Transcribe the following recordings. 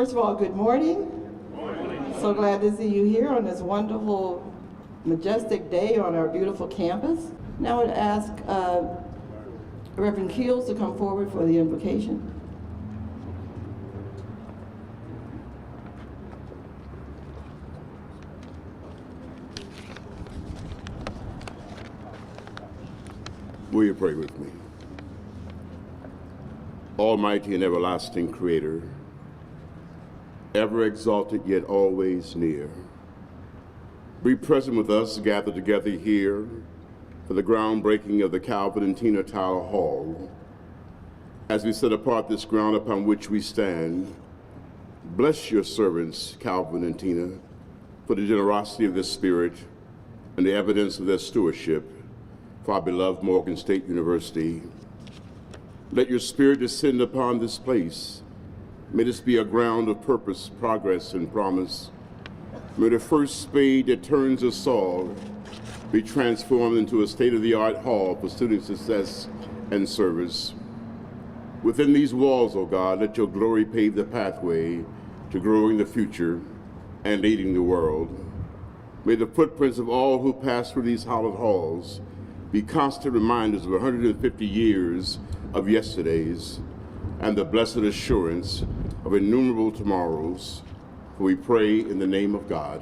First of all, good morning. So glad to see you here on this wonderful, majestic day on our beautiful campus. Now I would ask Reverend Keels to come forward for the invocation. Will you pray with me? Almighty and everlasting Creator, ever exalted yet always near, be present with us gathered together here for the groundbreaking of the Calvin and Tina Tyler Hall. As we set apart this ground upon which we stand, bless your servants, Calvin and Tina, for the generosity of their spirit and the evidence of their stewardship for our beloved Morgan State University. Let your spirit descend upon this place. May this be a ground of purpose, progress, and promise. May the first spade that turns a saw be transformed into a state-of-the-art hall for student success and service. Within these walls, O God, let your glory pave the pathway to growing the future and leading the world. May the footprints of all who pass through these hallowed halls be constant reminders of 150 years of yesterdays and the blessed assurance of innumerable tomorrows. For we pray in the name of God.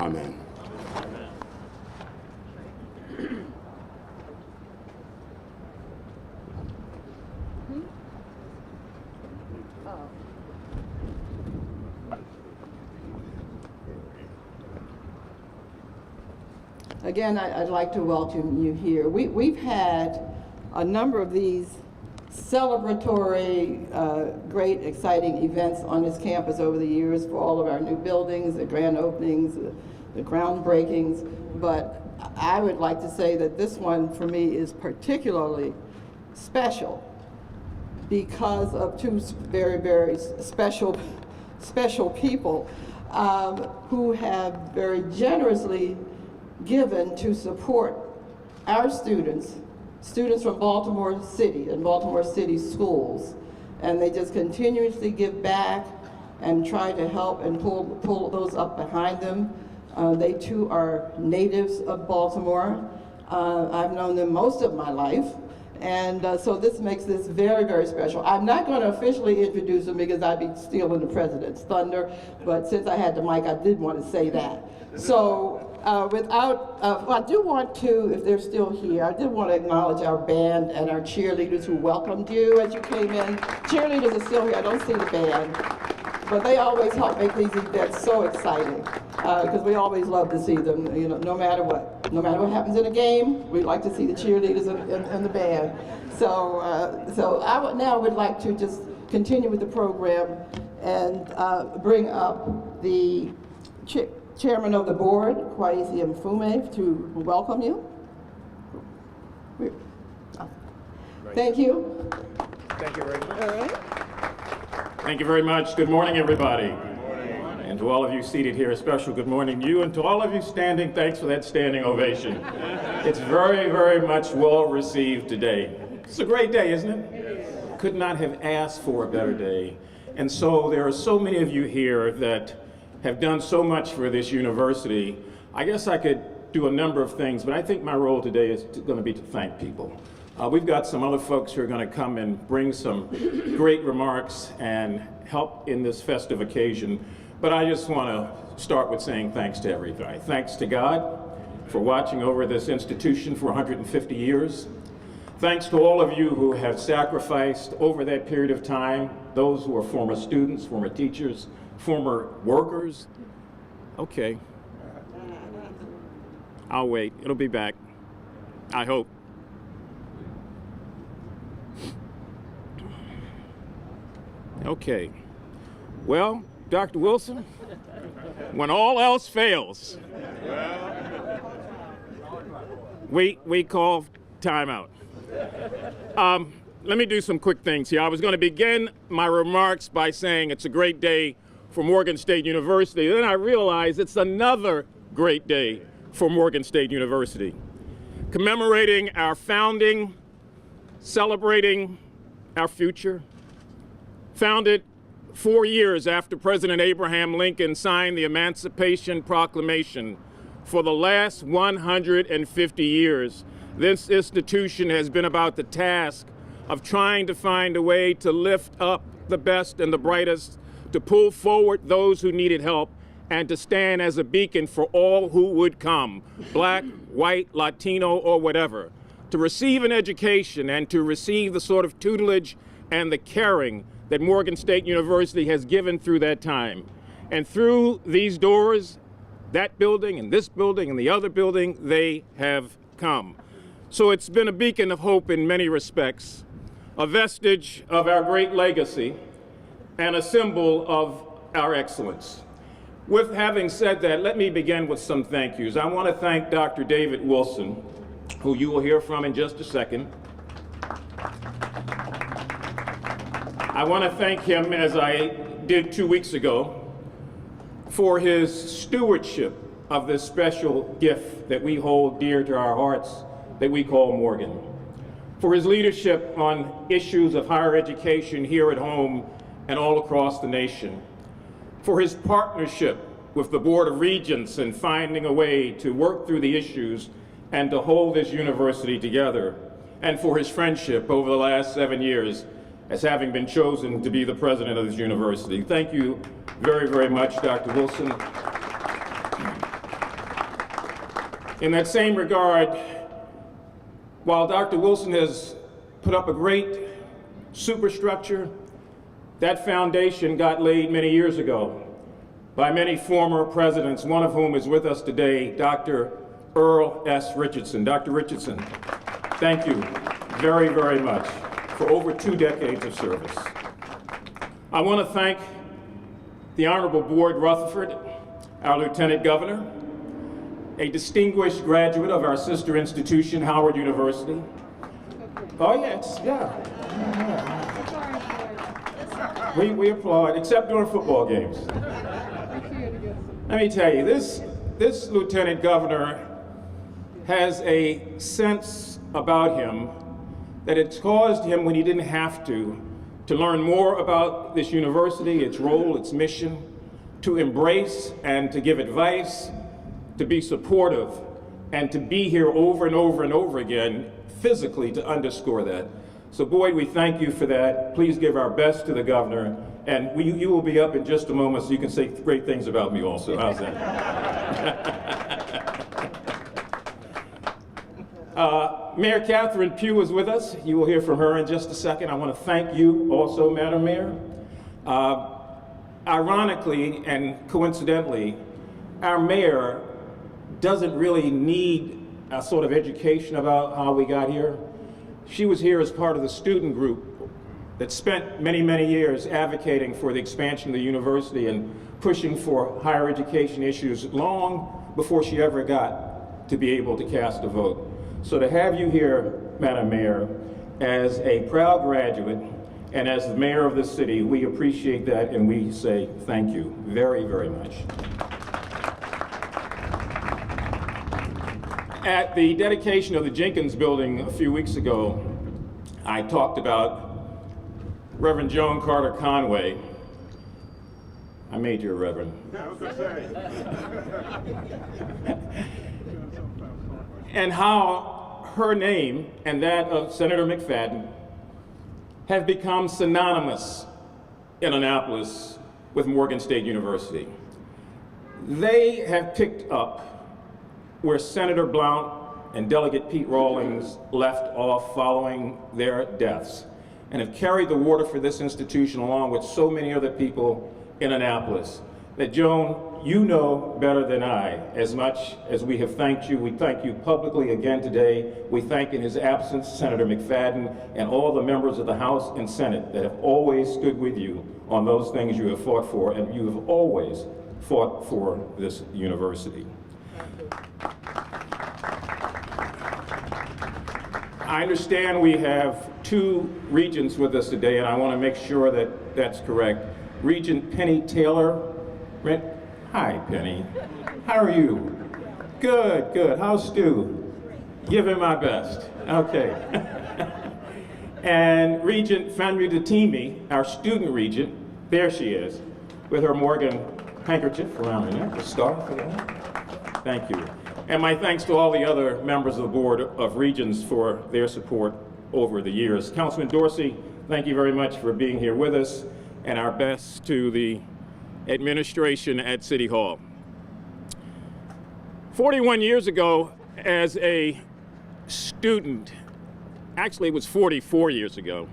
Amen. Again, I'd like to welcome you here. We've had a number of these celebratory, great, exciting events on this campus over the years for all of our new buildings, the grand openings, the groundbreakings. But I would like to say that this one for me is particularly special because of two very, very special people who have very generously given to support our students from Baltimore City and Baltimore City schools. And they just continuously give back and try to help and pull those up behind them. They too are natives of Baltimore. I've known them most of my life. And so this makes this very, very special. I'm not going to officially introduce them because I'd be stealing the president's thunder, but since I had the mic, I did want to say that. So I do want to, if they're still here, I did want to acknowledge our band and our cheerleaders who welcomed you as you came in. Cheerleaders are still here, I don't see the band, but they always help make these events so exciting because we always love to see them, you know, no matter what. No matter what happens in a game, we like to see the cheerleaders and the band. So I now would like to just continue with the program and bring up the Chairman of the Board, Kwesi Mfume, to welcome you. Thank you. Thank you very much. All right. Thank you very much. Good morning, everybody. And to all of you seated here, a special good morning to you. And to all of you standing, thanks for that standing ovation. It's very, very much well received today. It's a great day, isn't it? Could not have asked for a better day. And so there are so many of you here that have done so much for this university. I guess I could do a number of things, but I think my role today is going to be to thank people. We've got some other folks who are going to come and bring some great remarks and help in this festive occasion. But I just want to start with saying thanks to everybody. Thanks to God for watching over this institution for 150 years. Thanks to all of you who have sacrificed over that period of time, those who are former students, former teachers, former workers. Okay. I'll wait. It'll be back. I hope. Okay. Well, Dr. Wilson, when all else fails, we call timeout. Let me do some quick things here. I was going to begin my remarks by saying it's a great day for Morgan State University. Then I realized it's another great day for Morgan State University. Commemorating our founding, celebrating our future. Founded 4 years after President Abraham Lincoln signed the Emancipation Proclamation, for the last 150 years, this institution has been about the task of trying to find a way to lift up the best and the brightest, to pull forward those who needed help, and to stand as a beacon for all who would come, black, white, Latino, or whatever, to receive an education and to receive the sort of tutelage and the caring that Morgan State University has given through that time. And through these doors, that building and this building and the other building, they have come. So it's been a beacon of hope in many respects, a vestige of our great legacy, and a symbol of our excellence. With having said that, let me begin with some thank yous. I want to thank Dr. David Wilson, who you will hear from in just a second. I want to thank him, as I did 2 weeks ago, for his stewardship of this special gift that we hold dear to our hearts that we call Morgan, for his leadership on issues of higher education here at home and all across the nation, for his partnership with the Board of Regents in finding a way to work through the issues and to hold this university together, and for his friendship over the last 7 years as having been chosen to be the president of this university. Thank you very, very much, Dr. Wilson. In that same regard, while Dr. Wilson has put up a great superstructure, that foundation got laid many years ago by many former presidents, one of whom is with us today, Dr. Earl S. Richardson. Dr. Richardson, thank you very, very much for over 2 decades of service. I want to thank the Honorable Boyd Rutherford, our Lieutenant Governor, a distinguished graduate of our sister institution, Howard University. Oh, yes, yeah. We applaud, except during football games. Let me tell you, this Lieutenant Governor has a sense about him that it's caused him, when he didn't have to learn more about this university, its role, its mission, to embrace and to give advice, to be supportive, and to be here over and over and over again, physically, to underscore that. So Boyd, we thank you for that. Please give our best to the governor, and you will be up in just a moment so you can say great things about me also. How's that? Mayor Catherine Pugh is with us. You will hear from her in just a second. I want to thank you also, Madam Mayor. Ironically and coincidentally, our mayor doesn't really need a sort of education about how we got here. She was here as part of the student group that spent many, many years advocating for the expansion of the university and pushing for higher education issues long before she ever got to be able to cast a vote. So to have you here, Madam Mayor, as a proud graduate and as the mayor of this city, we appreciate that and we say thank you very, very much. At the dedication of the Jenkins building a few weeks ago, I talked about Reverend Joan Carter Conway. I made you a reverend. I was gonna say. And how her name and that of Senator McFadden have become synonymous in Annapolis with Morgan State University. They have picked up where Senator Blount and Delegate Pete Rawlings left off following their deaths, and have carried the water for this institution along with so many other people in Annapolis. That Joan, you know better than I, as much as we have thanked you. We thank you publicly again today. We thank in his absence Senator McFadden and all the members of the House and Senate that have always stood with you on those things you have fought for, and you have always fought for this university. I understand we have 2 regents with us today, and I want to make sure that that's correct. Regent Penny Taylor. Hi, Penny. How are you? Good, good. How's Stu? Give him my best. Okay. And Regent Fanry Datimi, our student regent, There she is, with her Morgan handkerchief around her neck, a scarf for that. Thank you. And my thanks to all the other members of the Board of Regents for their support over the years. Councilman Dorsey, thank you very much for being here with us, and our best to the administration at City Hall. 41 years ago, as a student, actually it was 44 years ago,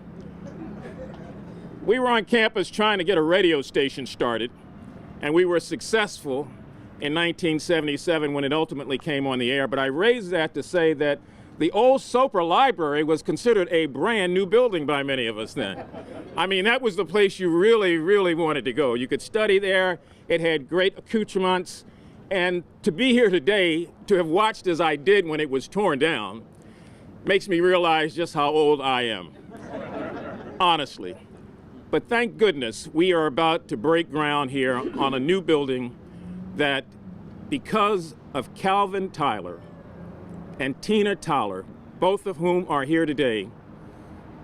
we were on campus trying to get a radio station started, and we were successful in 1977 when it ultimately came on the air. But I raise that to say that the old Soper Library was considered a brand new building by many of us then. I mean, that was the place you really, really wanted to go. You could study there. It had great accoutrements. And to be here today, to have watched as I did when it was torn down, makes me realize just how old I am, honestly. But thank goodness we are about to break ground here on a new building that, because of Calvin Tyler and Tina Tyler, both of whom are here today,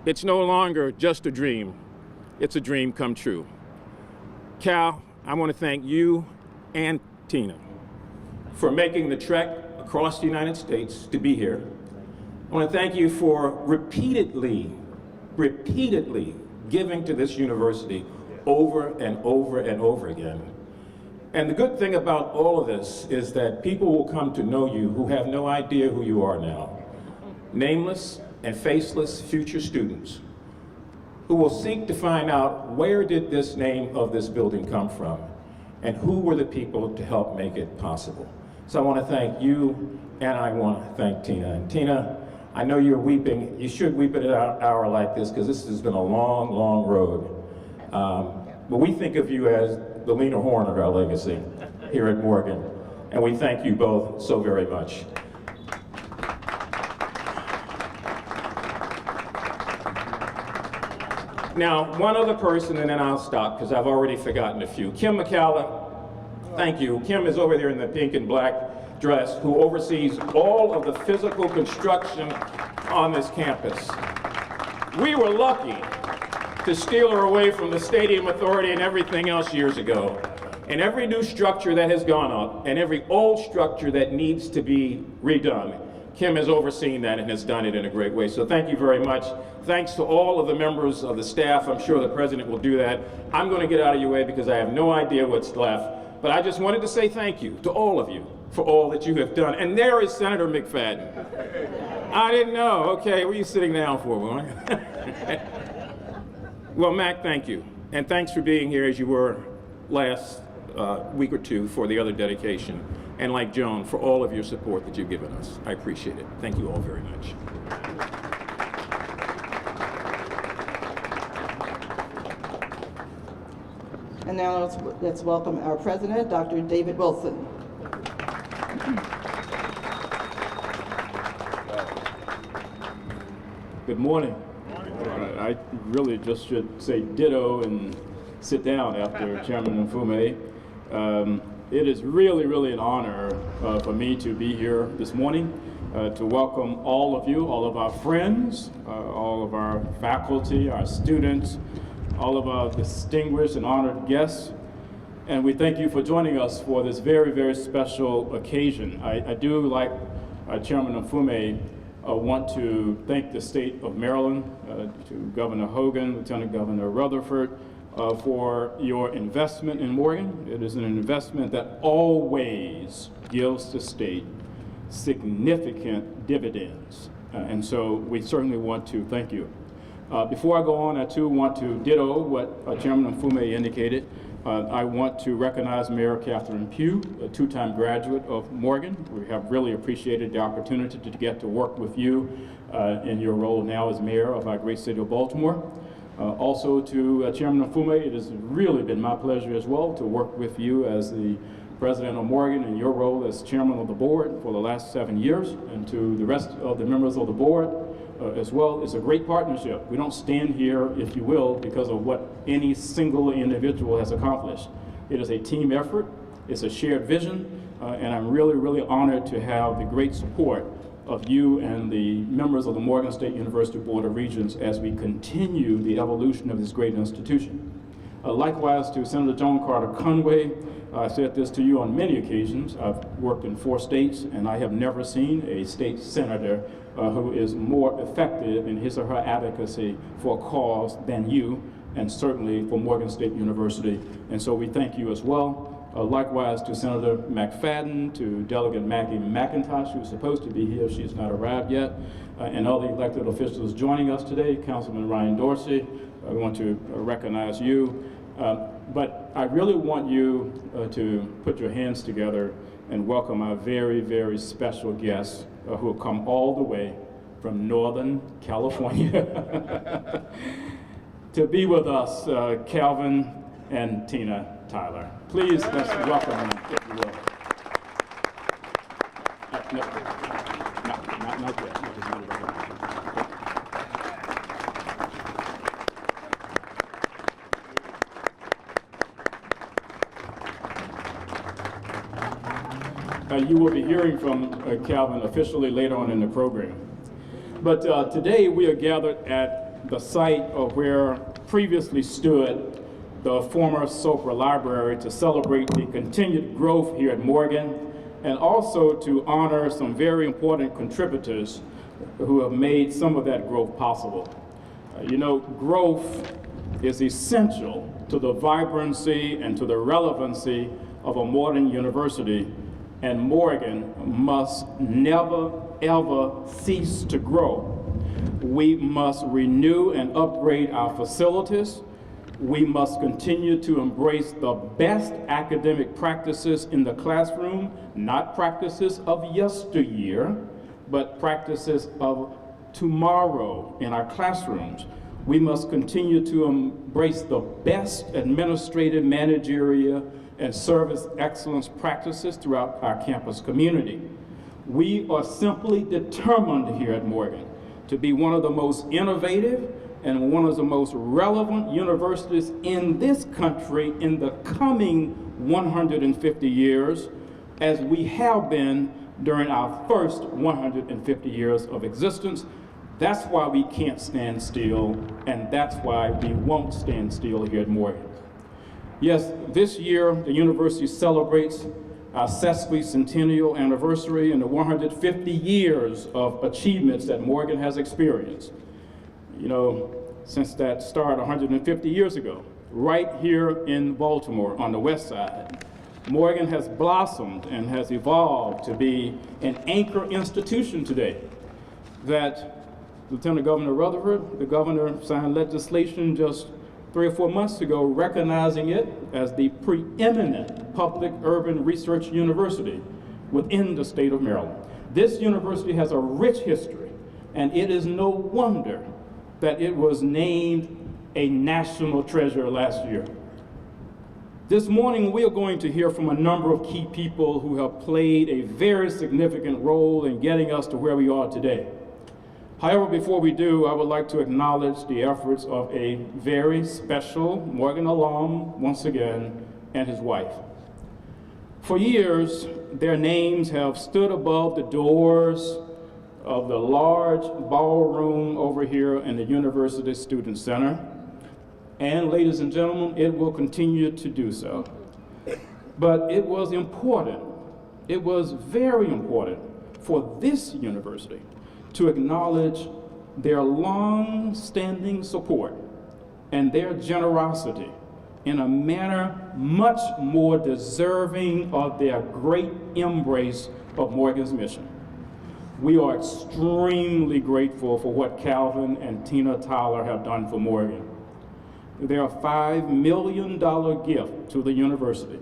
it's no longer just a dream, it's a dream come true. Cal, I want to thank you and Tina for making the trek across the United States to be here. I want to thank you for repeatedly giving to this university over and over and over again. And the good thing about all of this is that people will come to know you who have no idea who you are now. Nameless and faceless future students who will seek to find out where did this name of this building come from and who were the people to help make it possible. So I want to thank you, and I want to thank Tina. And Tina, I know you're weeping. You should weep at an hour like this because this has been a long, long road. But we think of you as the Lena Horne of our legacy here at Morgan. And we thank you both so very much. Now, one other person, and then I'll stop because I've already forgotten a few. Kim McCalla, thank you. Kim is over there in the pink and black dress, who oversees all of the physical construction on this campus. We were lucky to steal her away from the Stadium Authority and everything else years ago. And every new structure that has gone up and every old structure that needs to be redone, Kim has overseen that and has done it in a great way. So thank you very much. Thanks to all of the members of the staff. I'm sure the president will do that. I'm going to get out of your way because I have no idea what's left. But I just wanted to say thank you to all of you for all that you have done. And there is Senator McFadden. I didn't know. Okay, what are you sitting down for, boy? Well, Mac, thank you. And thanks for being here as you were last week or two for the other dedication. And like Joan, for all of your support that you've given us. I appreciate it. Thank you all very much. And now let's welcome our president, Dr. David Wilson. Good morning. I really just should say ditto and sit down after Chairman Mfume. It is really an honor for me to be here this morning to welcome all of you, all of our friends, all of our faculty, our students, all of our distinguished and honored guests. And we thank you for joining us for this very special occasion. I do, like Chairman Mfume, want to thank the state of Maryland, to Governor Hogan, Lieutenant Governor Rutherford, for your investment in Morgan. It is an investment that always gives the state significant dividends. And so we certainly want to thank you. Before I go on, I too want to ditto what Chairman Mfume indicated. I want to recognize Mayor Catherine Pugh, a two-time graduate of Morgan. We have really appreciated the opportunity to get to work with you in your role now as mayor of our great city of Baltimore. Also to Chairman Mfume, it has really been my pleasure as well to work with you as the president of Morgan in your role as chairman of the board for the last 7 years, and to the rest of the members of the board as well. It's a great partnership. We don't stand here, if you will, because of what any single individual has accomplished. It is a team effort, it's a shared vision, and I'm really honored to have the great support of you and the members of the Morgan State University Board of Regents as we continue the evolution of this great institution. Likewise to Senator John Carter Conway, I said this to you on many occasions. I've worked in 4 states, and I have never seen a state senator who is more effective in his or her advocacy for a cause than you, and certainly for Morgan State University. And so we thank you as well. Likewise to Senator McFadden, to Delegate Maggie McIntosh, who's supposed to be here, she's not arrived yet, and all the elected officials joining us today, Councilman Ryan Dorsey, I want to recognize you. But I really want you to put your hands together and welcome our very, very special guests who have come all the way from Northern California to be with us, Calvin and Tina Tyler. Please, let's welcome them, if you will. Not yet. You will be hearing from Calvin officially later on in the program. But today we are gathered at the site of where previously stood the former Sopra Library to celebrate the continued growth here at Morgan, and also to honor some very important contributors who have made some of that growth possible. You know, growth is essential to the vibrancy and to the relevancy of a modern university, and Morgan must never, ever cease to grow. We must renew and upgrade our facilities. We must continue to embrace the best academic practices in the classroom, not practices of yesteryear, but practices of tomorrow in our classrooms. We must continue to embrace the best administrative, managerial, and service excellence practices throughout our campus community. We are simply determined here at Morgan to be one of the most innovative and one of the most relevant universities in this country in the coming 150 years, as we have been during our first 150 years of existence. That's why we can't stand still, and that's why we won't stand still here at Morgan. Yes, this year the university celebrates our sesquicentennial anniversary and the 150 years of achievements that Morgan has experienced. You know, since that started 150 years ago, right here in Baltimore on the west side, Morgan has blossomed and has evolved to be an anchor institution today that Lieutenant Governor Rutherford, the governor, signed legislation just 3 or 4 months ago recognizing it as the preeminent public urban research university within the state of Maryland. This university has a rich history, and it is no wonder that it was named a national treasure last year. This morning, we are going to hear from a number of key people who have played a very significant role in getting us to where we are today. However, before we do, I would like to acknowledge the efforts of a very special Morgan alum, once again, and his wife. For years, their names have stood above the doors of the large ballroom over here in the University Student Center. And ladies and gentlemen, it will continue to do so. But it was important, it was very important for this university to acknowledge their long-standing support and their generosity in a manner much more deserving of their great embrace of Morgan's mission. We are extremely grateful for what Calvin and Tina Tyler have done for Morgan. Their $5 million gift to the university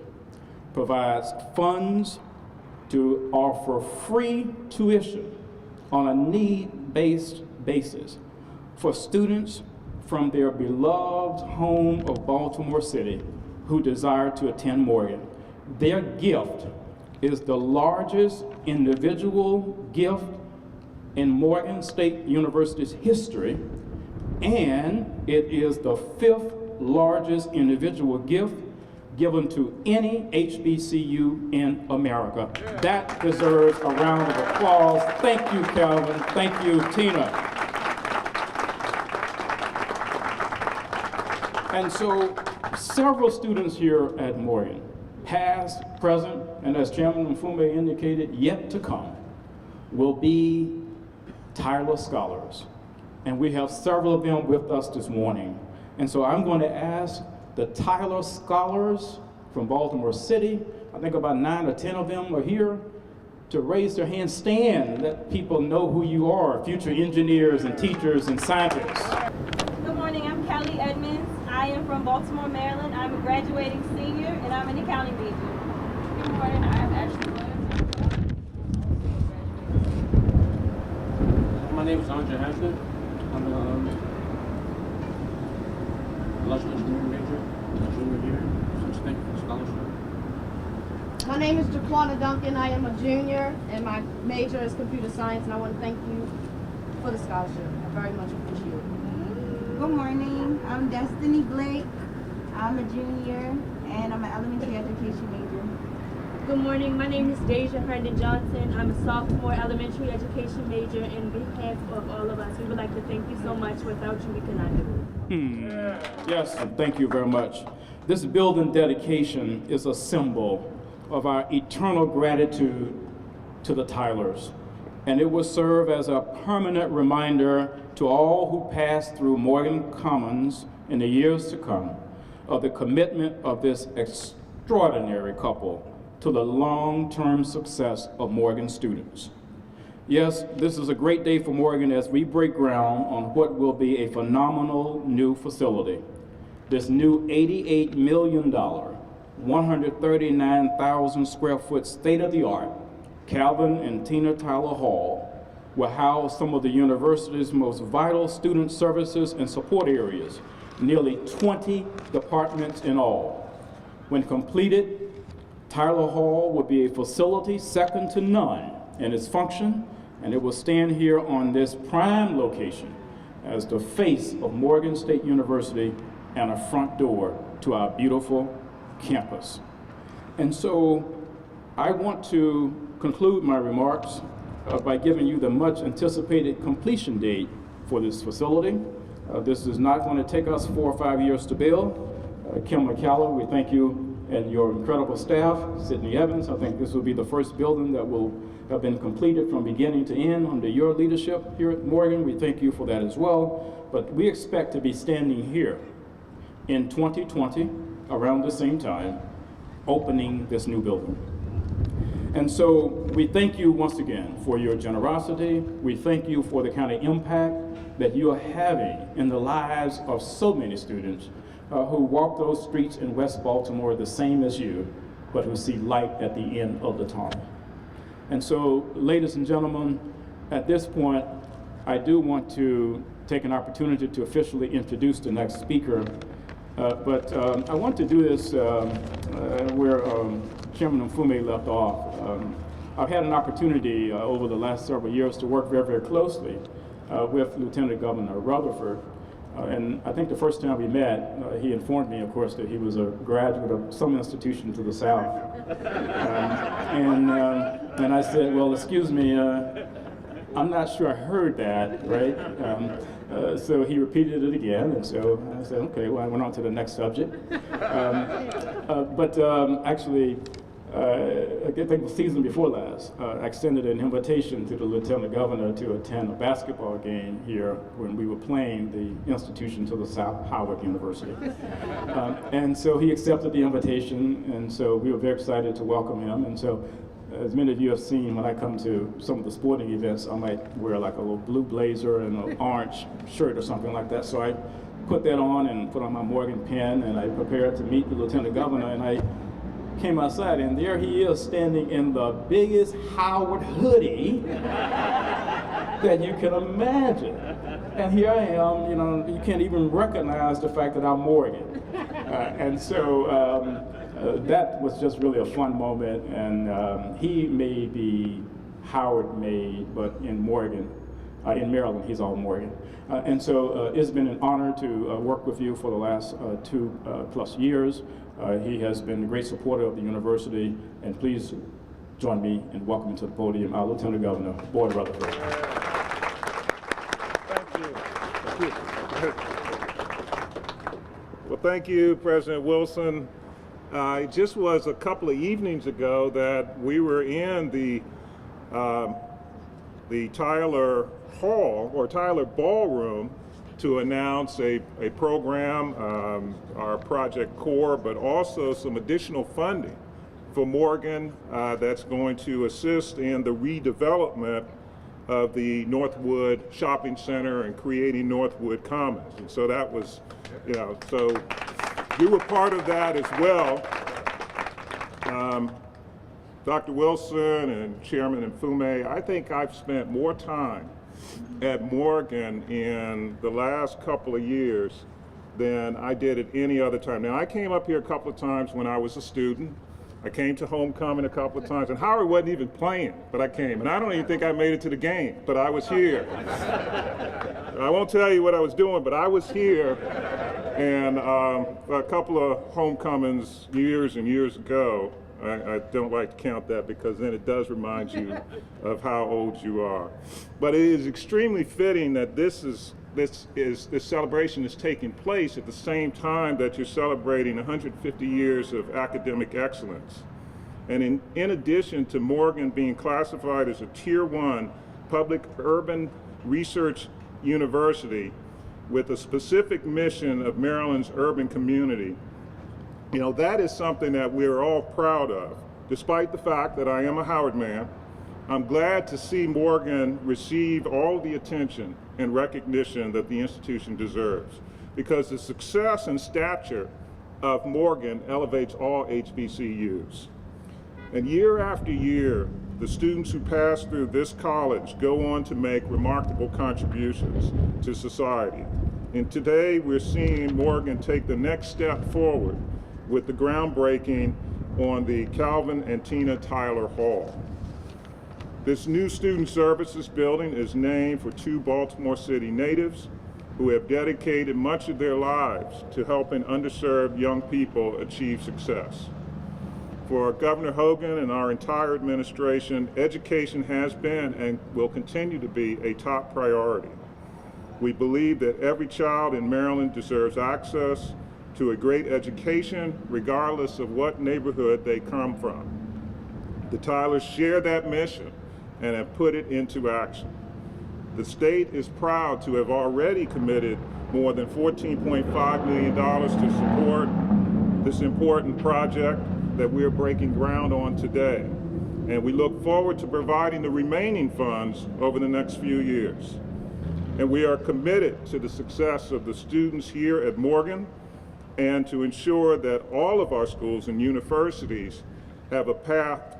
provides funds to offer free tuition on a need-based basis for students from their beloved home of Baltimore City who desire to attend Morgan. Their gift is the largest individual gift in Morgan State University's history, and it is the 5th largest individual gift given to any HBCU in America. That deserves a round of applause. Thank you, Calvin. Thank you, Tina. And so several students here at Morgan, past, present, and as Chairman Mfume indicated, yet to come, will be Tyler scholars. And we have several of them with us this morning. And so I'm going to ask the Tyler scholars from Baltimore City, I think about 9 or 10 of them are here, to raise their hands, stand, and let people know who you are, future engineers and teachers and scientists. Good morning, I'm Kelly Edmonds. I am from Baltimore, Maryland. I'm a graduating senior and I'm an accounting major. Good morning, I'm Ashley Williams. My name is Andre Hampton. I'm an electrical engineering major, a junior here. So thank you for the scholarship. My name is Jaquana Duncan. I am a junior, and my major is computer science, and I want to thank you for the scholarship. I very much appreciate it. Good morning. I'm Destiny Blake. I'm a junior, and I'm an elementary education major. Good morning, my name is Deja Herndon Johnson. I'm a sophomore elementary education major. In behalf of all of us, we would like to thank you so much. Without you, we could not do it. Yes, thank you very much. This building dedication is a symbol of our eternal gratitude to the Tylers, and it will serve as a permanent reminder to all who pass through Morgan Commons in the years to come of the commitment of this extraordinary couple to the long-term success of Morgan students. Yes, this is a great day for Morgan as we break ground on what will be a phenomenal new facility. This new $88 million, 139,000 square foot state-of-the-art Calvin and Tina Tyler Hall will house some of the university's most vital student services and support areas, nearly 20 departments in all. When completed, Tyler Hall will be a facility second to none in its function, and it will stand here on this prime location as the face of Morgan State University and a front door to our beautiful campus. And so I want to conclude my remarks by giving you the much anticipated completion date for this facility. This is not going to take us 4 or 5 years to build. Kim McCallum, we thank you and your incredible staff. Sydney Evans, I think this will be the first building that will have been completed from beginning to end under your leadership here at Morgan. We thank you for that as well. But we expect to be standing here in 2020, around the same time, opening this new building. And so we thank you once again for your generosity. We thank you for the kind of impact that you are having in the lives of so many students who walk those streets in West Baltimore the same as you, but who see light at the end of the tunnel. And so, ladies and gentlemen, at this point, I do want to take an opportunity to officially introduce the next speaker. But I want to do this where Chairman Mfume left off. I've had an opportunity over the last several years to work very, very closely with Lieutenant Governor Rutherford. And I think the first time we met, he informed me, of course, that he was a graduate of some institution to the south. And I said, well, excuse me, I'm not sure I heard that, right? So he repeated it again, and so I said, okay, well, I went on to the next subject. Actually, I think the season before last, I extended an invitation to the Lieutenant Governor to attend a basketball game here when we were playing the institution to the south, Howard University. And so he accepted the invitation, and so we were very excited to welcome him. And so, as many of you have seen, when I come to some of the sporting events, I might wear like a little blue blazer and an orange shirt or something like that. So I put that on and put on my Morgan pen, and I prepared to meet the Lieutenant Governor, and I came outside, and there he is standing in the biggest Howard hoodie that you can imagine. And here I am, you know, you can't even recognize the fact that I'm Morgan. And so that was just really a fun moment, and he may be Howard made, but in Morgan, in Maryland, he's all Morgan. And so it's been an honor to work with you for the last 2+ years. He has been a great supporter of the university, and please join me in welcoming to the podium our Lieutenant Governor, Boyd Rutherford. Thank you. Well, thank you, President Wilson. It just was a couple of evenings ago that we were in the Tyler Hall or Tyler Ballroom to announce a program, our Project Core, but also some additional funding for Morgan that's going to assist in the redevelopment of the Northwood Shopping Center and creating Northwood Commons. And so that was, so you were part of that as well. Dr. Wilson and Chairman Mfume, I think I've spent more time at Morgan in the last couple of years than I did at any other time. Now, I came up here a couple of times when I was a student. I came to homecoming a couple of times, and Howard wasn't even playing, but I came. And I don't even think I made it to the game, but I was here. I won't tell you what I was doing, but I was here. And a couple of homecomings years and years ago, I don't like to count that because then it does remind you of how old you are. But it is extremely fitting that this celebration is taking place at the same time that you're celebrating 150 years of academic excellence. And in addition to Morgan being classified as a Tier 1 public urban research university with a specific mission of Maryland's urban community, that is something that we're all proud of. Despite the fact that I am a Howard man, I'm glad to see Morgan receive all the attention and recognition that the institution deserves, because the success and stature of Morgan elevates all HBCUs. And year after year, the students who pass through this college go on to make remarkable contributions to society. And today we're seeing Morgan take the next step forward with the groundbreaking on the Calvin and Tina Tyler Hall. This new student services building is named for two Baltimore City natives who have dedicated much of their lives to helping underserved young people achieve success. For Governor Hogan and our entire administration, education has been and will continue to be a top priority. We believe that every child in Maryland deserves access to a great education, regardless of what neighborhood they come from. The Tylers share that mission and have put it into action. The state is proud to have already committed more than $14.5 million to support this important project that we're breaking ground on today. And we look forward to providing the remaining funds over the next few years. And we are committed to the success of the students here at Morgan and to ensure that all of our schools and universities have a path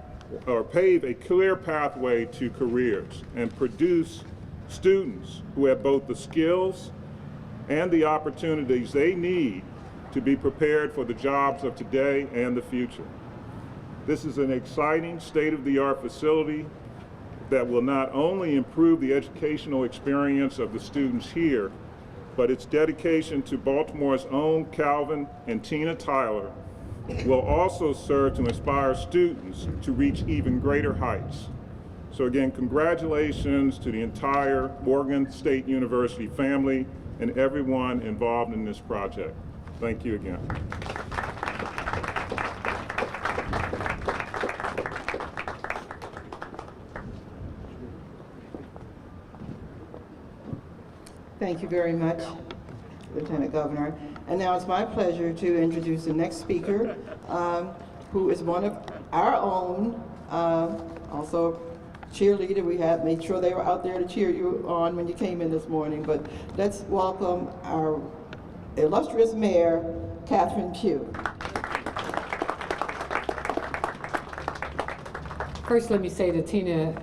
or pave a clear pathway to careers and produce students who have both the skills and the opportunities they need to be prepared for the jobs of today and the future. This is an exciting state-of-the-art facility that will not only improve the educational experience of the students here, but its dedication to Baltimore's own Calvin and Tina Tyler will also serve to inspire students to reach even greater heights. So again, congratulations to the entire Morgan State University family and everyone involved in this project. Thank you again. Thank you very much, Lieutenant Governor. And now it's my pleasure to introduce the next speaker, who is one of our own, also cheerleader. We had made sure they were out there to cheer you on when you came in this morning. But let's welcome our illustrious Mayor, Catherine Pugh. First, let me say to Tina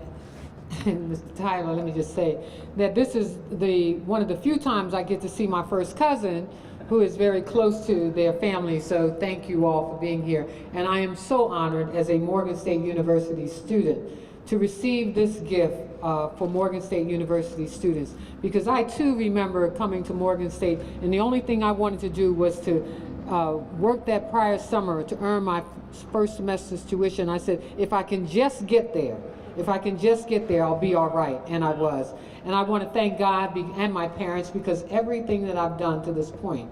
and Mr. Tyler, let me just say that this is one of the few times I get to see my first cousin, who is very close to their family, so thank you all for being here. And I am so honored as a Morgan State University student to receive this gift for Morgan State University students, because I too remember coming to Morgan State, and the only thing I wanted to do was to work that prior summer to earn my first semester's tuition. I said, if I can just get there, I'll be all right, and I was. And I want to thank God and my parents, because everything that I've done to this point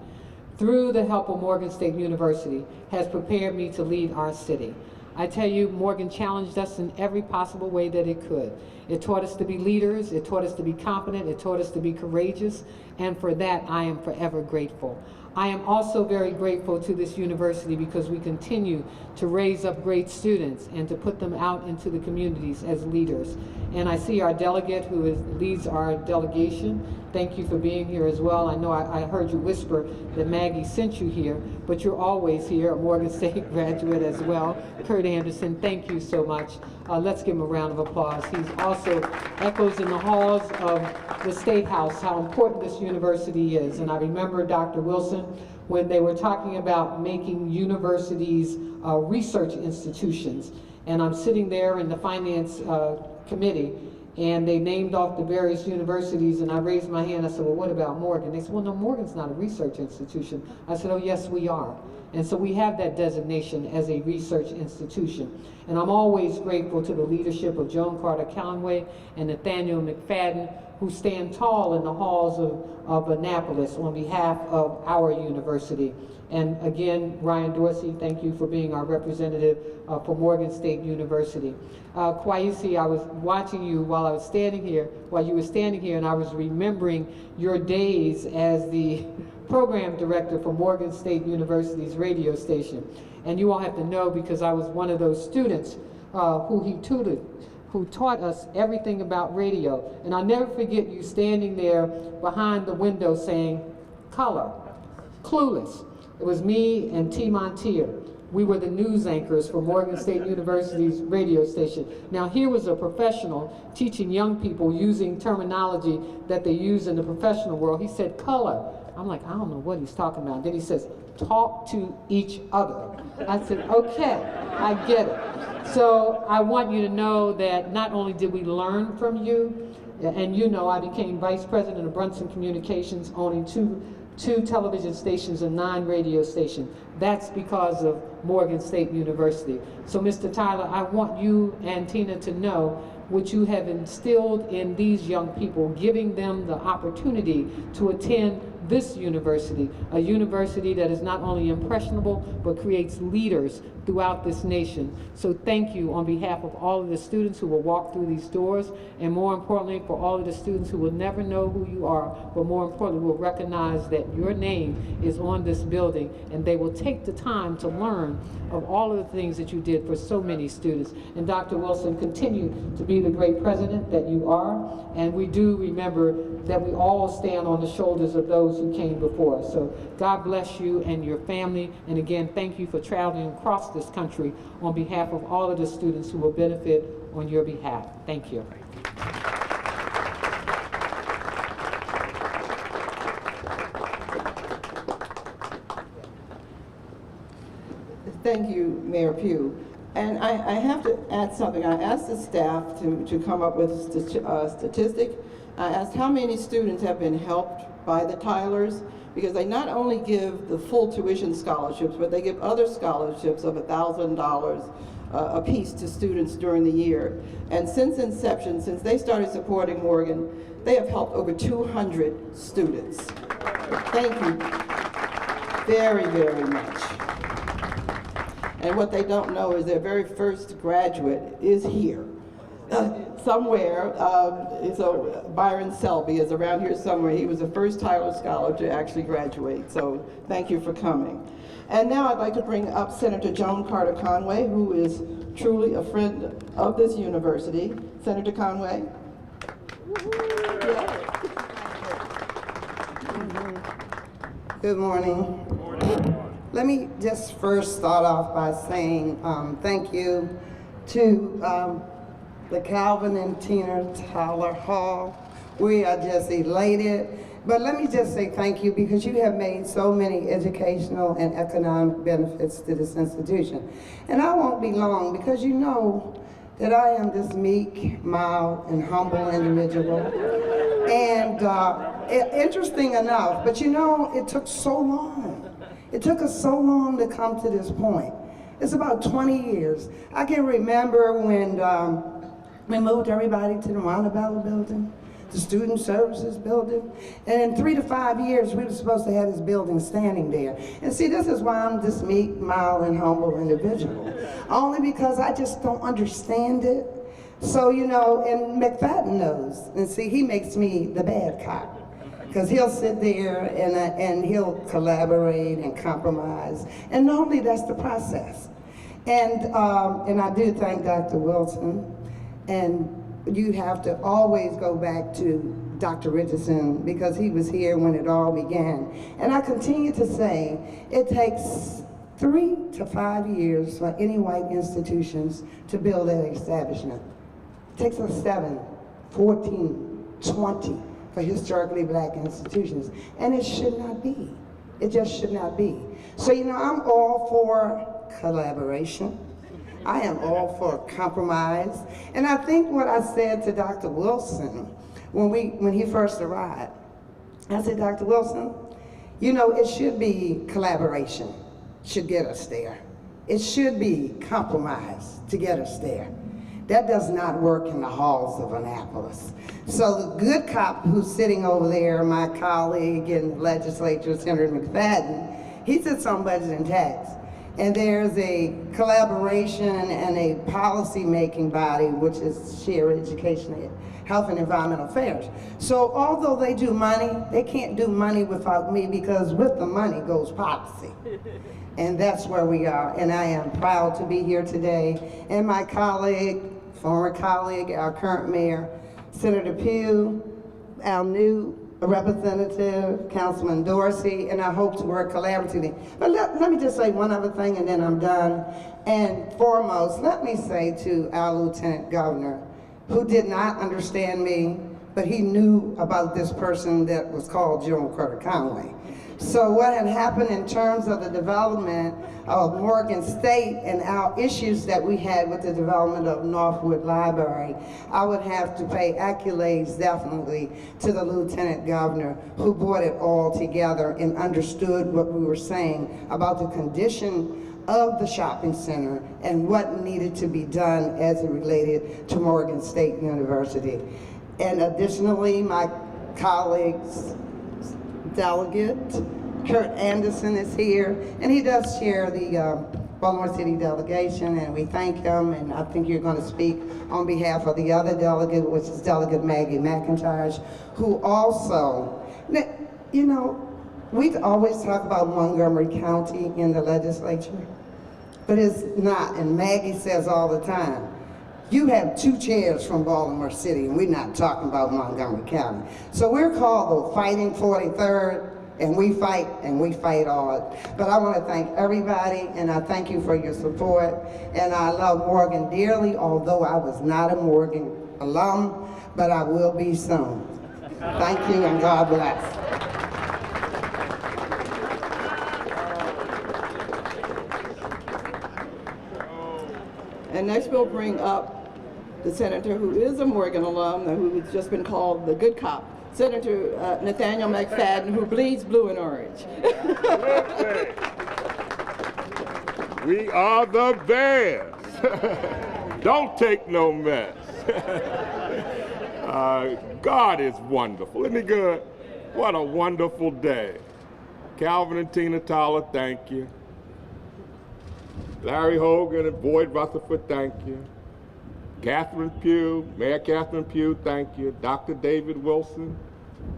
through the help of Morgan State University, has prepared me to lead our city. I tell you, Morgan challenged us in every possible way that it could. It taught us to be leaders, it taught us to be competent, it taught us to be courageous, and for that I am forever grateful. I am also very grateful to this university because we continue to raise up great students and to put them out into the communities as leaders. And I see our delegate who leads our delegation. Thank you for being here as well. I know I heard you whisper that Maggie sent you here, but you're always here, a Morgan State graduate as well. Kurt Anderson, thank you so much. Let's give him a round of applause. He's also echoes in the halls of the State House how important this university is. And I remember Dr. Wilson when they were talking about making universities research institutions. And I'm sitting there in the finance committee, and they named off the various universities, and I raised my hand. I said, well, what about Morgan? They said, well, no, Morgan's not a research institution. I said, oh, yes, we are. And so we have that designation as a research institution. And I'm always grateful to the leadership of Joan Carter Conway and Nathaniel McFadden, who stand tall in the halls of Annapolis on behalf of our university. And again, Ryan Dorsey, thank you for being our representative for Morgan State University. Kwaisi, I was watching you while I was standing here, while you were standing here, and I was remembering your days as the program director for Morgan State University's radio station. And you all have to know, because I was one of those students who he tutored, who taught us everything about radio. And I'll never forget you standing there behind the window saying, color, clueless. It was me and T. Montier. We were the news anchors for Morgan State University's radio station. Now here was a professional teaching young people using terminology that they use in the professional world. He said color. I'm like, I don't know what he's talking about. Then he says, talk to each other. I said, okay, I get it. So I want you to know that not only did we learn from you, and you know I became vice president of Brunson Communications, owning two television stations and 9 radio stations. That's because of Morgan State University. So Mr. Tyler, I want you and Tina to know what you have instilled in these young people, giving them the opportunity to attend this university, a university that is not only impressionable, but creates leaders throughout this nation. So thank you on behalf of all of the students who will walk through these doors, and more importantly, for all of the students who will never know who you are, but more importantly, will recognize that your name is on this building, and they will take the time to learn of all of the things that you did for so many students. And Dr. Wilson, continue to be the great president that you are, and we do remember that we all stand on the shoulders of those who came before us. So God bless you and your family, and again, thank you for traveling across this country on behalf of all of the students who will benefit on your behalf. Thank you. Thank you, Mayor Pugh. And I have to add something. I asked the staff to come up with a statistic. I asked how many students have been helped by the Tylers, because they not only give the full tuition scholarships, but they give other scholarships of $1,000 a piece to students during the year. And since inception, since they started supporting Morgan, they have helped over 200 students. Thank you very, very much. And what they don't know is their very first graduate is here. Somewhere, so Byron Selby is around here somewhere. He was the first Tyler Scholar to actually graduate, so thank you for coming. And now I'd like to bring up Senator Joan Carter Conway, who is truly a friend of this university. Senator Conway. Good morning. Let me just first start off by saying thank you to the Calvin and Tina Tyler Hall. We are just elated. But let me just say thank you, because you have made so many educational and economic benefits to this institution. And I won't be long, because you know that I am this meek, mild, and humble individual. And interesting enough, but you know, it took so long. It took us so long to come to this point. It's about 20 years. I can remember when we moved everybody to the Roundabout building. the student services building. And in 3 to 5 years, we were supposed to have this building standing there. And see, this is why I'm this meek, mild, and humble individual. Only because I just don't understand it. So, you know, and McFadden knows. And see, he makes me the bad cop. Because he'll sit there and he'll collaborate and compromise. And normally that's the process. And I do thank Dr. Wilson. And you have to always go back to Dr. Richardson because he was here when it all began. And I continue to say it takes 3 to 5 years for any white institutions to build that establishment. It takes us 7, 14, 20 for historically black institutions. And it should not be. It just should not be. So, you know, I'm all for collaboration. I am all for compromise. And I think what I said to Dr. Wilson when he first arrived, I said, Dr. Wilson, you know, it should be collaboration, should get us there. It should be compromise to get us there. That does not work in the halls of Annapolis. So the good cop who's sitting over there, my colleague in the legislature, Senator McFadden, he sits on budget and tax. And there's a collaboration and a policy-making body, which is Shared Education, Health and Environmental Affairs. So although they do money, they can't do money without me because with the money goes policy. And that's where we are. And I am proud to be here today. And my colleague, former colleague, our current mayor, Senator Pugh, our new Representative, Councilman Dorsey, and I hope to work collaboratively. But let me just say one other thing and then I'm done. And foremost, let me say to our Lieutenant Governor, who did not understand me, but he knew about this person that was called General Carter Conway. So what had happened in terms of the development of Morgan State and our issues that we had with the development of Northwood Library, I would have to pay accolades definitely to the Lieutenant Governor who brought it all together and understood what we were saying about the condition of the shopping center and what needed to be done as it related to Morgan State University. And additionally, my colleagues, delegate Kurt Anderson is here, and he does chair the Baltimore City delegation, and we thank him, and I think you're going to speak on behalf of the other delegate, which is Delegate Maggie McIntosh, who also, you know, we always talk about Montgomery County in the legislature, but it's not, and Maggie says all the time, you have 2 chairs from Baltimore City, and we're not talking about Montgomery County. So we're called the Fighting 43rd, and we fight hard. But I want to thank everybody, and I thank you for your support. And I love Morgan dearly, although I was not a Morgan alum, but I will be soon. Thank you, and God bless. And next we'll bring up the senator who is a Morgan alum, who's just been called the good cop, Senator Nathaniel McFadden, who bleeds blue and orange. We are the best. Don't take no mess. God is wonderful. Isn't he good? What a wonderful day. Calvin and Tina Tyler, thank you. Larry Hogan and Boyd Rutherford, thank you. Catherine Pugh, Mayor Catherine Pugh, thank you. Dr. David Wilson,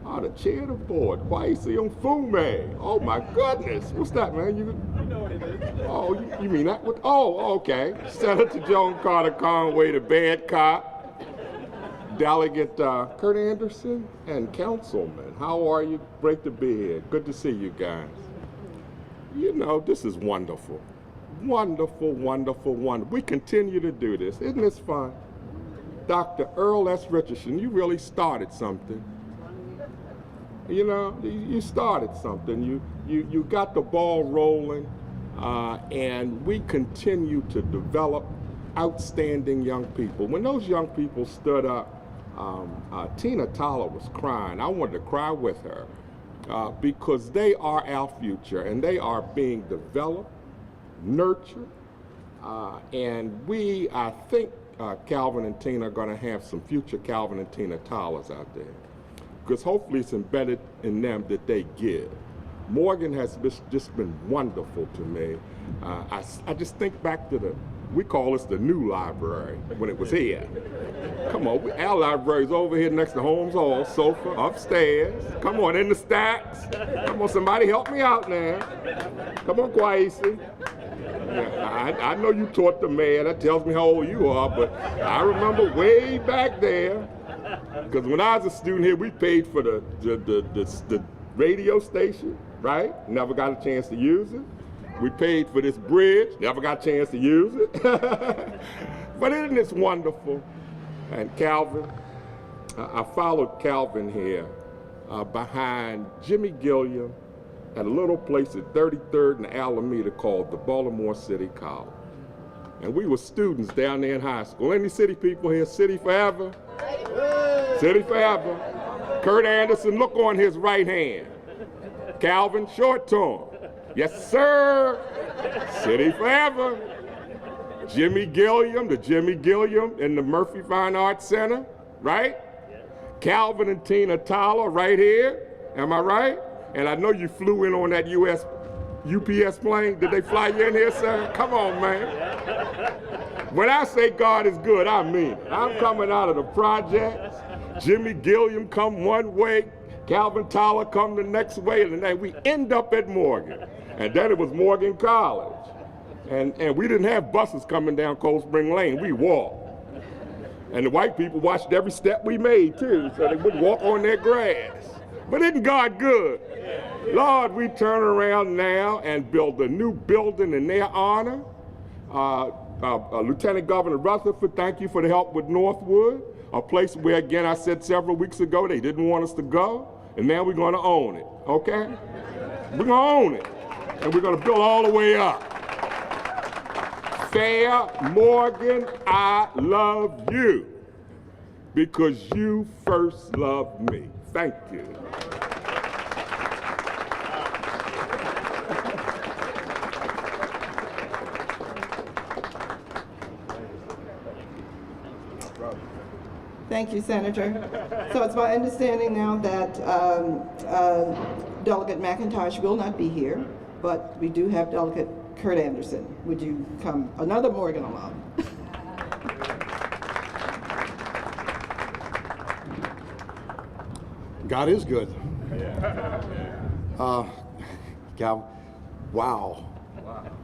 the chair of the board, Kwesi Mfume. Oh my goodness, what's that, man? You know what it is. Oh, you mean that? Oh, okay. Senator Joan Carter Conway, the bad cop. Delegate Kurt Anderson and Councilman, how are you? Great to be here. Good to see you guys. You know, this is wonderful. Wonderful, wonderful, wonderful. We continue to do this. Isn't this fun? Dr. Earl S. Richardson, you really started something. You know, you started something. You got the ball rolling, and we continue to develop outstanding young people. When those young people stood up, Tina Tyler was crying. I wanted to cry with her because they are our future, and they are being developed, nurtured, and we, I think, Calvin and Tina are going to have some future Calvin and Tina Tyler's out there, because hopefully it's embedded in them that they give. Morgan has just been wonderful to me. I just think back to we call this the new library when it was here. Come on, our library's over here next to Holmes Hall, sofa, upstairs. Come on, in the stacks. Come on, somebody help me out now. Come on, Kwesi. Yeah, I know you taught the man, that tells me how old you are, but I remember way back there, because when I was a student here, we paid for the radio station, right? Never got a chance to use it. We paid for this bridge, never got a chance to use it. But isn't this wonderful? And Calvin, I followed Calvin here behind Jimmy Gilliam at a little place at 33rd and Alameda called the Baltimore City College. And we were students down there in high school. Any city people here? City forever? City forever. Kurt Anderson, look on his right hand. Calvin, short to him. Yes, sir. City forever. Jimmy Gilliam, the Jimmy Gilliam in the Murphy Fine Arts Center, right? Calvin and Tina Tyler right here. Am I right? And I know you flew in on that UPS plane. Did they fly you in here, sir? Come on, man. When I say God is good, I mean it. I'm coming out of the projects. Jimmy Gilliam come one way, Calvin Tyler come the next way, and then we end up at Morgan. And then it was Morgan College. And we didn't have buses coming down Cold Spring Lane, we walked. And the white people watched every step we made too, so they wouldn't walk on their grass. But isn't God good? Lord, we turn around now and build a new building in their honor. Lieutenant Governor Rutherford, thank you for the help with Northwood, a place where, again, I said several weeks ago, they didn't want us to go, and now we're gonna own it, okay? We're gonna own it, and we're gonna build all the way up. Fair Morgan, I love you because you first loved me. Thank you. Thank you, Senator. So it's my understanding now that Delegate McIntosh will not be here, but we do have Delegate Kurt Anderson. Would you come, another Morgan alum? God is good. Gal, wow.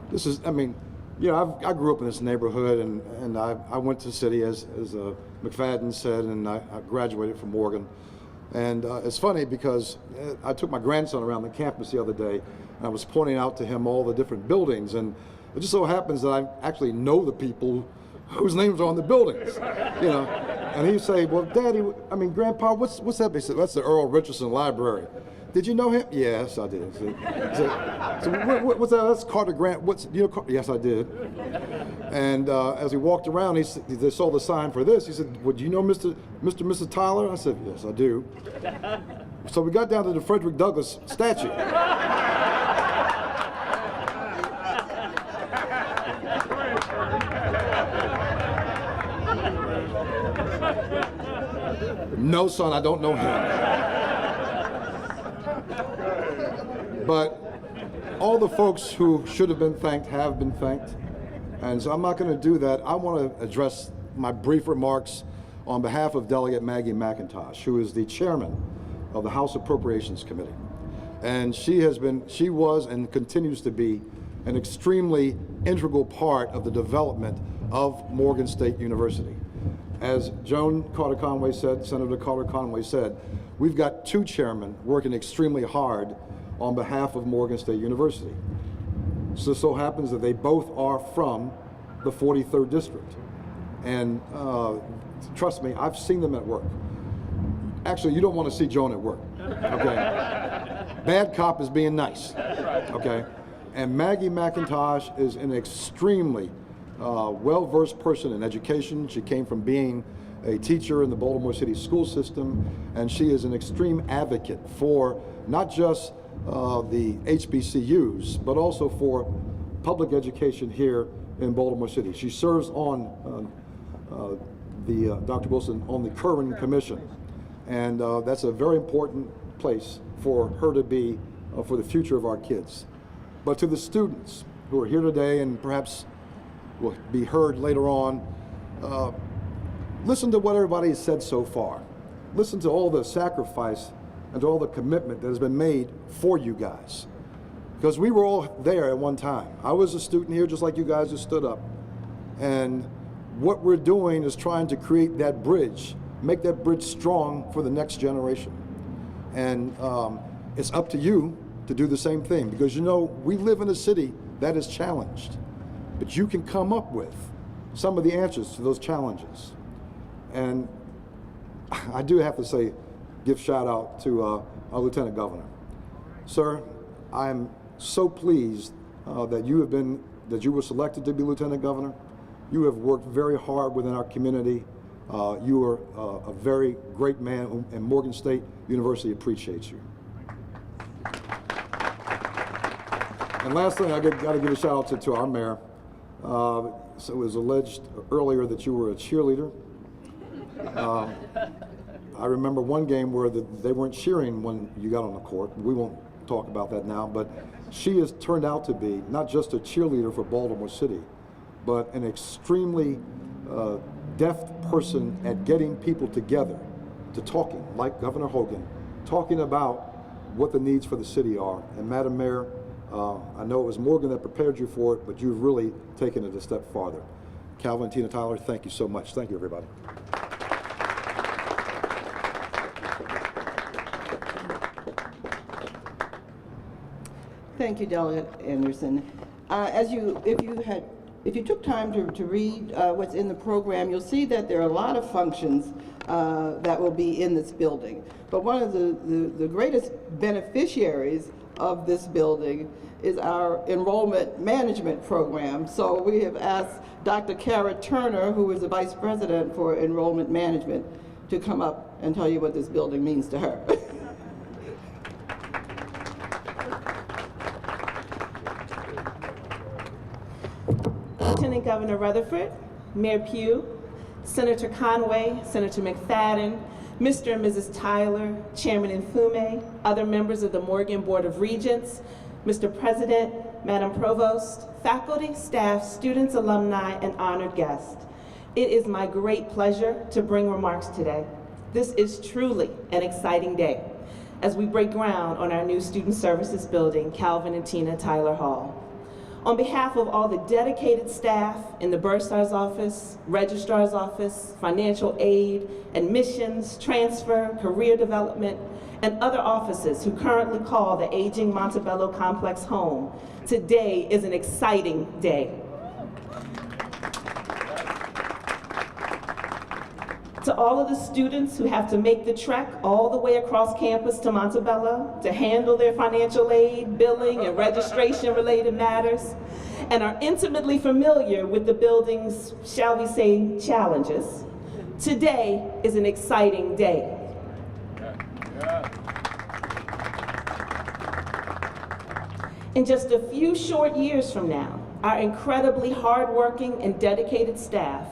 This is, I mean, you know, I grew up in this neighborhood, and I went to the city, as McFadden said, and I graduated from Morgan. And it's funny because I took my grandson around the campus the other day, and I was pointing out to him all the different buildings, and it just so happens that I actually know the people whose names are on the buildings, you know. And he'd say, well, Daddy, I mean, Grandpa, what's that? He said, that's the Earl Richardson Library. Did you know him? Yes, I did. So what's that? That's Carter Grant. Yes, I did. And as we walked around, they saw the sign for this. He said, well, do you know Mr. Mrs. Tyler? I said, yes, I do. So we got down to the Frederick Douglass statue. No, son, I don't know him. But all the folks who should have been thanked have been thanked. And so I'm not going to do that. I want to address my brief remarks on behalf of Delegate Maggie McIntosh, who is the chairman of the House Appropriations Committee. And she was and continues to be an extremely integral part of the development of Morgan State University. As Joan Carter Conway said, Senator Carter Conway said, we've got two chairmen working extremely hard on behalf of Morgan State University. So happens that they both are from the 43rd District. And trust me, I've seen them at work. Actually, you don't want to see Joan at work, okay? Bad cop is being nice, okay? And Maggie McIntosh is an extremely well-versed person in education. She came from being a teacher in the Baltimore City school system, and she is an extreme advocate for not just the HBCUs, but also for public education here in Baltimore City. She serves on Dr. Wilson on the Curran Commission. And that's a very important place for her to be for the future of our kids. But to the students who are here today and perhaps will be heard later on, listen to what everybody has said so far. Listen to all the sacrifice and to all the commitment that has been made for you guys. Because we were all there at one time. I was a student here just like you guys just stood up. And what we're doing is trying to create that bridge, make that bridge strong for the next generation. And it's up to you to do the same thing, because you know, we live in a city that is challenged, but you can come up with some of the answers to those challenges. And I do have to say, give shout out to our Lieutenant Governor. Sir, I'm so pleased that you were selected to be Lieutenant Governor. You have worked very hard within our community. You are a very great man, and Morgan State University appreciates you. And last thing, I got to give a shout out to our mayor. So it was alleged earlier that you were a cheerleader. I remember one game where they weren't cheering when you got on the court. We won't talk about that now, but she has turned out to be not just a cheerleader for Baltimore City, but an extremely deft person at getting people together to talking, like Governor Hogan, talking about what the needs for the city are. And Madam Mayor, I know it was Morgan that prepared you for it, but you've really taken it a step farther. Calvin and Tina Tyler, thank you so much. Thank you, everybody. Thank you, Delegate Anderson. If you took time to read what's in the program, you'll see that there are a lot of functions that will be in this building. But one of the greatest beneficiaries of this building is our enrollment management program. So we have asked Dr. Kara Turner, who is the Vice President for Enrollment Management, to come up and tell you what this building means to her. Lieutenant Governor Rutherford, Mayor Pugh, Senator Conway, Senator McFadden, Mr. and Mrs. Tyler, Chairman Nfume, other members of the Morgan Board of Regents, Mr. President, Madam Provost, faculty, staff, students, alumni, and honored guests. It is my great pleasure to bring remarks today. This is truly an exciting day as we break ground on our new Student Services building, Calvin and Tina Tyler Hall. On behalf of all the dedicated staff in the Bursar's office, Registrar's office, financial aid, admissions, transfer, career development, and other offices who currently call the aging Montebello complex home, today is an exciting day. To all of the students who have to make the trek all the way across campus to Montebello to handle their financial aid, billing, and registration-related matters, and are intimately familiar with the building's, shall we say, challenges, today is an exciting day. In just a few short years from now, our incredibly hardworking and dedicated staff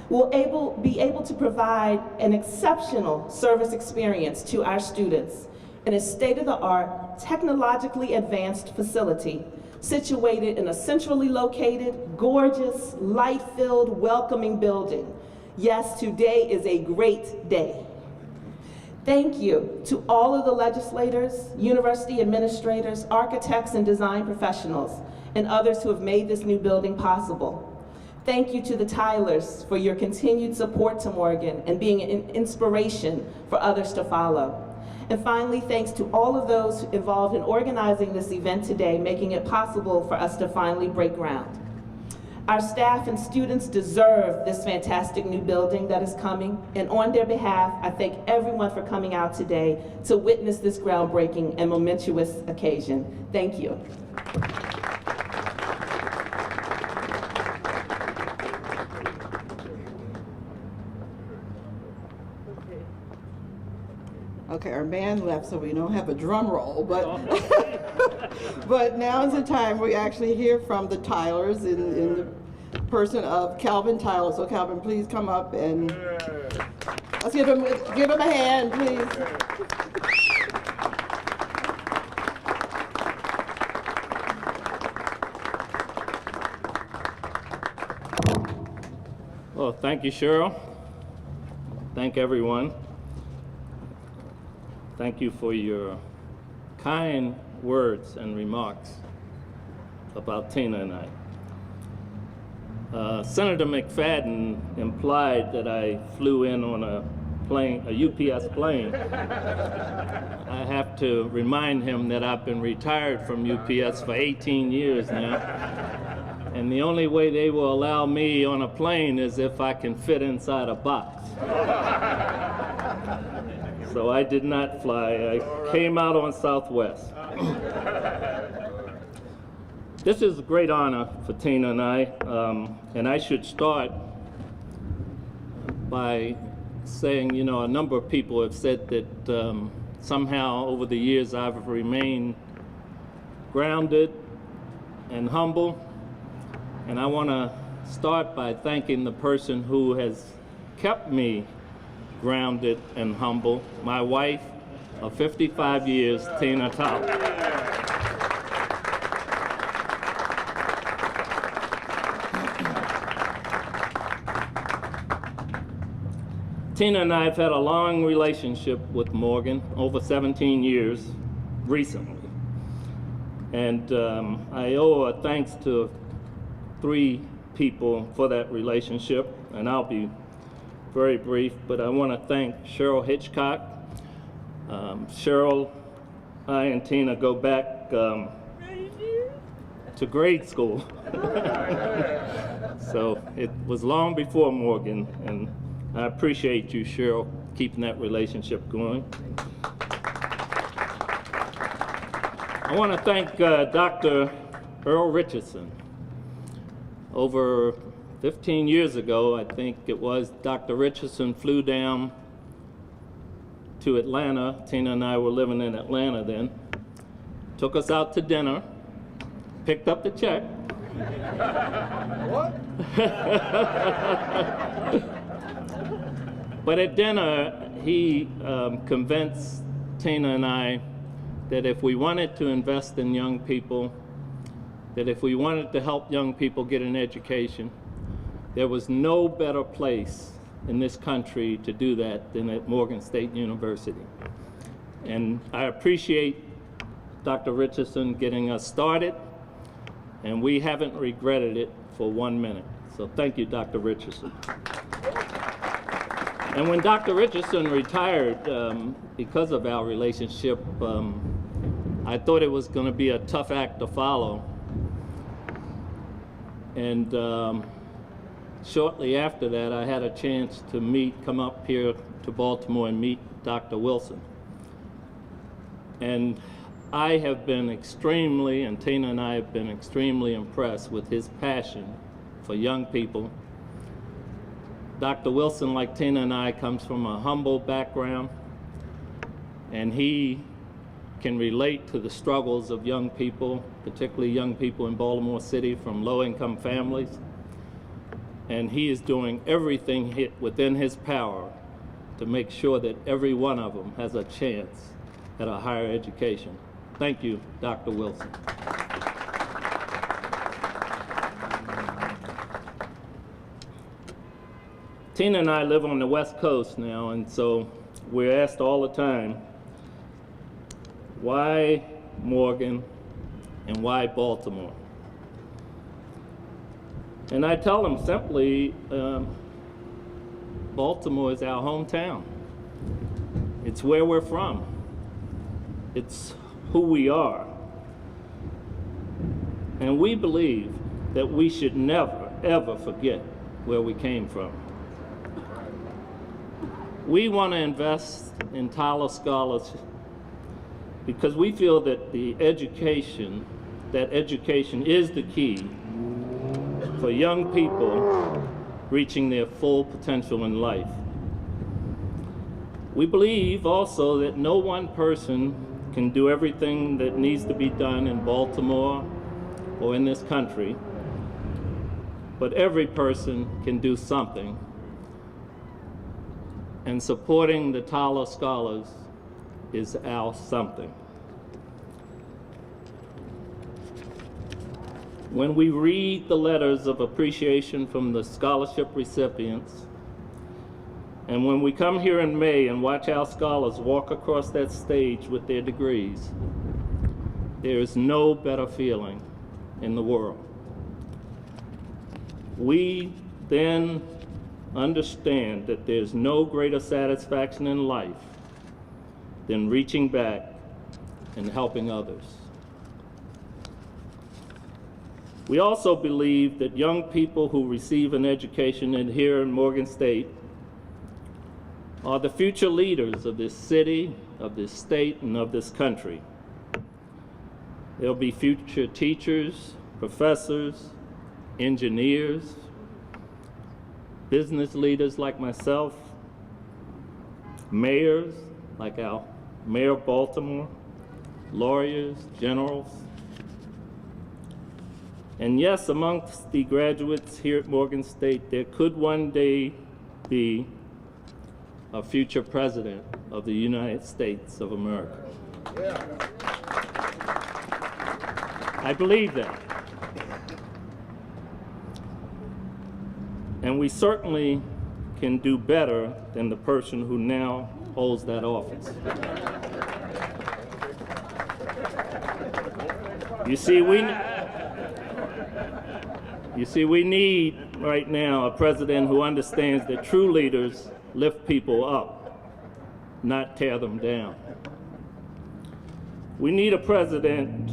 will be able to provide an exceptional service experience to our students in a state-of-the-art, technologically advanced facility situated in a centrally located, gorgeous, light-filled, welcoming building. Yes, today is a great day. Thank you to all of the legislators, university administrators, architects, and design professionals, and others who have made this new building possible. Thank you to the Tylers for your continued support to Morgan and being an inspiration for others to follow. And finally, thanks to all of those involved in organizing this event today, making it possible for us to finally break ground. Our staff and students deserve this fantastic new building that is coming, and on their behalf, I thank everyone for coming out today to witness this groundbreaking and momentous occasion. Thank you. Okay, our band left, so we don't have a drum roll, but but now is the time we actually hear from the Tylers in person of Calvin Tyler. So Calvin, please come up and let's give him a hand, please. Well, thank you, Cheryl. Thank everyone. Thank you for your kind words and remarks about Tina and I. Senator McFadden implied that I flew in on a plane, a UPS plane. I have to remind him that I've been retired from UPS for 18 years now. And the only way they will allow me on a plane is if I can fit inside a box. So I did not fly. I came out on Southwest. This is a great honor for Tina and I should start by saying, you know, a number of people have said that somehow over the years I've remained grounded and humble. And I want to start by thanking the person who has kept me grounded and humble, my wife of 55 years, Tina Tyler. Tina and I have had a long relationship with Morgan, over 17 years recently. And I owe a thanks to 3 people for that relationship, and I'll be very brief, but I want to thank Cheryl Hitchcock. Cheryl, I and Tina go back to grade school. So it was long before Morgan, and I appreciate you, Cheryl, keeping that relationship going. I want to thank Dr. Earl Richardson. Over 15 years ago, I think it was, Dr. Richardson flew down to Atlanta. Tina and I were living in Atlanta then. Took us out to dinner, picked up the check. What? But at dinner, he convinced Tina and I that if we wanted to invest in young people, that if we wanted to help young people get an education, there was no better place in this country to do that than at Morgan State University. And I appreciate Dr. Richardson getting us started, and we haven't regretted it for 1 minute. So thank you, Dr. Richardson. And when Dr. Richardson retired, because of our relationship, I thought it was going to be a tough act to follow. And shortly after that, I had a chance to come up here to Baltimore and meet Dr. Wilson. And I have been extremely, and Tina and I have been extremely impressed with his passion for young people. Dr. Wilson, like Tina and I, comes from a humble background, and he can relate to the struggles of young people, particularly young people in Baltimore City from low-income families. And he is doing everything within his power to make sure that every one of them has a chance at a higher education. Thank you, Dr. Wilson. Tina and I live on the West Coast now, and so we're asked all the time, why Morgan and why Baltimore? And I tell them simply, Baltimore is our hometown. It's where we're from. It's who we are. And we believe that we should never, ever forget where we came from. We want to invest in Tyler scholars because we feel that education is the key for young people reaching their full potential in life. We believe also that no one person can do everything that needs to be done in Baltimore or in this country. but every person can do something. And supporting the Tyler Scholars is our something. When we read the letters of appreciation from the scholarship recipients, and when we come here in May and watch our scholars walk across that stage with their degrees, there is no better feeling in the world. We then understand that there's no greater satisfaction in life than reaching back and helping others. We also believe that young people who receive an education here in Morgan State are the future leaders of this city, of this state, and of this country. They'll be future teachers, professors, engineers, business leaders like myself, mayors like our Mayor of Baltimore, lawyers, generals. And yes, amongst the graduates here at Morgan State, there could one day be a future president of the United States of America. Yeah. I believe that. And we certainly can do better than the person who now holds that office. You see, we need right now a president who understands that true leaders lift people up, not tear them down. We need a president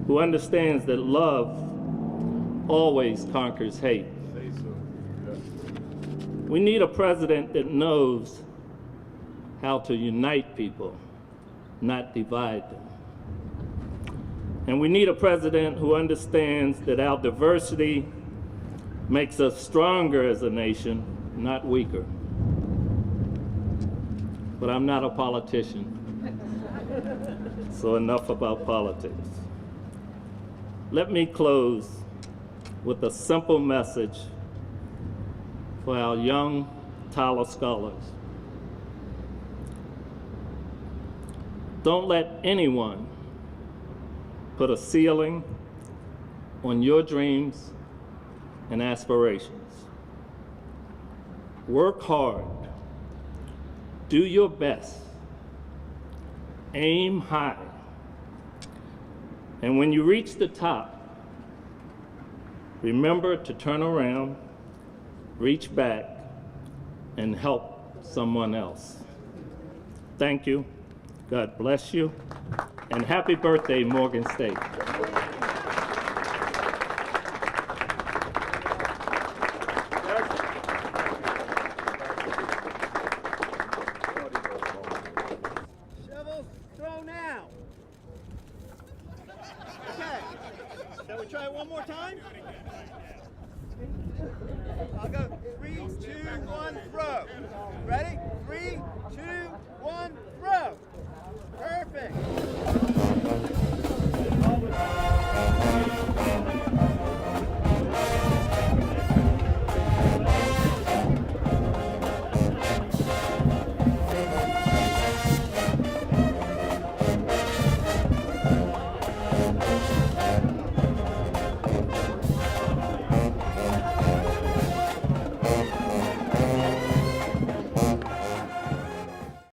who understands that love always conquers hate. We need a president that knows how to unite people, not divide them. And we need a president who understands that our diversity makes us stronger as a nation, not weaker. But I'm not a politician, so enough about politics. Let me close with a simple message for our young Tyler Scholars. Don't let anyone put a ceiling on your dreams and aspirations. Work hard, do your best, aim high, and when you reach the top, remember to turn around, reach back, and help someone else. Thank you, God bless you, and happy birthday, Morgan State. Shovels, throw now. Okay, shall we try it one more time? I'll go 3, 2, 1, throw. Ready?